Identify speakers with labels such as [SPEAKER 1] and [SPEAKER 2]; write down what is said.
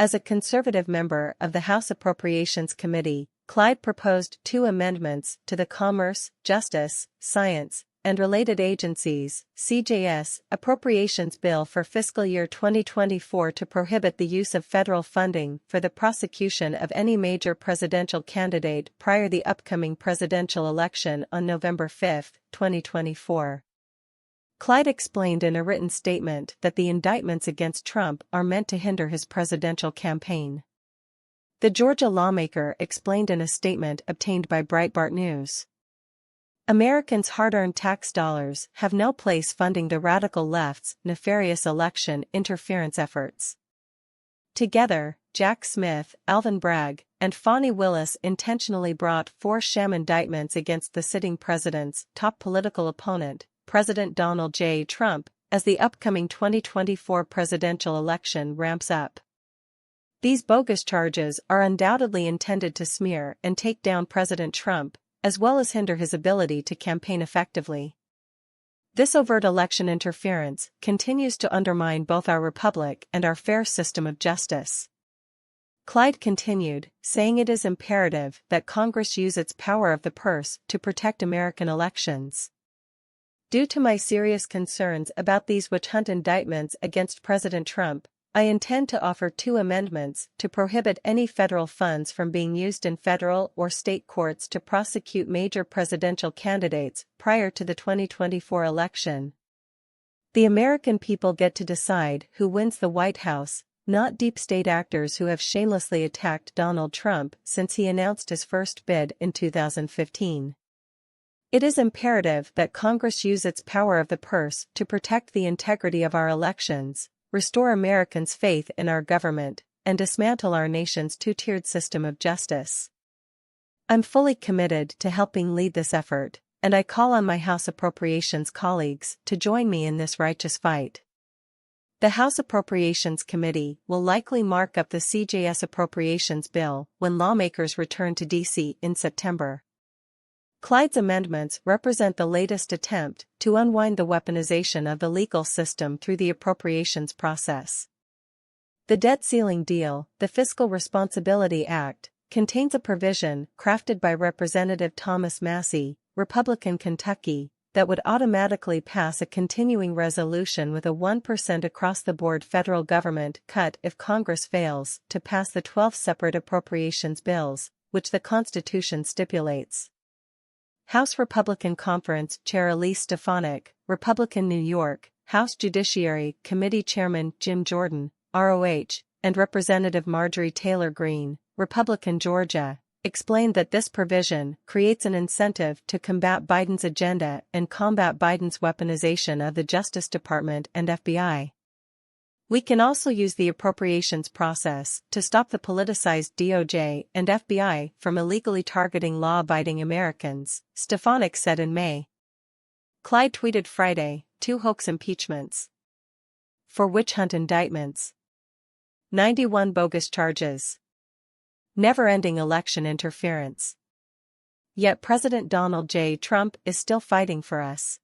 [SPEAKER 1] As a conservative member of the House Appropriations Committee, Clyde proposed 2 amendments to the Commerce, Justice, Science, and Related Agencies (CJS) Appropriations Bill for fiscal year 2024 to prohibit the use of federal funding for the prosecution of any major presidential candidate prior to the upcoming presidential election on November 5, 2024. Clyde explained in a written statement that the indictments against Trump are meant to hinder his presidential campaign. The Georgia lawmaker explained in a statement obtained by Breitbart News. Americans' hard-earned tax dollars have no place funding the radical left's nefarious election interference efforts. Together, Jack Smith, Alvin Bragg, and Fani Willis intentionally brought 4 sham indictments against the sitting president's top political opponent, President Donald J. Trump, as the upcoming 2024 presidential election ramps up. These bogus charges are undoubtedly intended to smear and take down President Trump, as well as hinder his ability to campaign effectively. This overt election interference continues to undermine both our republic and our fair system of justice. Clyde continued, saying it is imperative that Congress use its power of the purse to protect American elections. Due to my serious concerns about these witch hunt indictments against President Trump, I intend to offer 2 amendments to prohibit any federal funds from being used in federal or state courts to prosecute major presidential candidates prior to the 2024 election. The American people get to decide who wins the White House, not deep state actors who have shamelessly attacked Donald Trump since he announced his first bid in 2015. It is imperative that Congress use its power of the purse to protect the integrity of our elections, restore Americans' faith in our government, and dismantle our nation's 2-tiered system of justice. I'm fully committed to helping lead this effort, and I call on my House Appropriations colleagues to join me in this righteous fight. The House Appropriations Committee will likely mark up the CJS Appropriations Bill when lawmakers return to D.C. in September. Clyde's amendments represent the latest attempt to unwind the weaponization of the legal system through the appropriations process. The debt ceiling deal, the Fiscal Responsibility Act, contains a provision crafted by Representative Thomas Massie, Republican Kentucky, that would automatically pass a continuing resolution with a 1% across-the-board federal government cut if Congress fails to pass the 12 separate appropriations bills, which the Constitution stipulates. House Republican Conference Chair Elise Stefanik, Republican New York, House Judiciary Committee Chairman Jim Jordan, ROH, and Representative Marjorie Taylor Greene, Republican Georgia, explained that this provision creates an incentive to combat Biden's agenda and combat Biden's weaponization of the Justice Department and FBI. We can also use the appropriations process to stop the politicized DOJ and FBI from illegally targeting law-abiding Americans, Stefanik said in May. Clyde tweeted Friday, 2 hoax impeachments. For witch hunt indictments. 91 bogus charges. Never-ending election interference. Yet President Donald J. Trump is still fighting for us.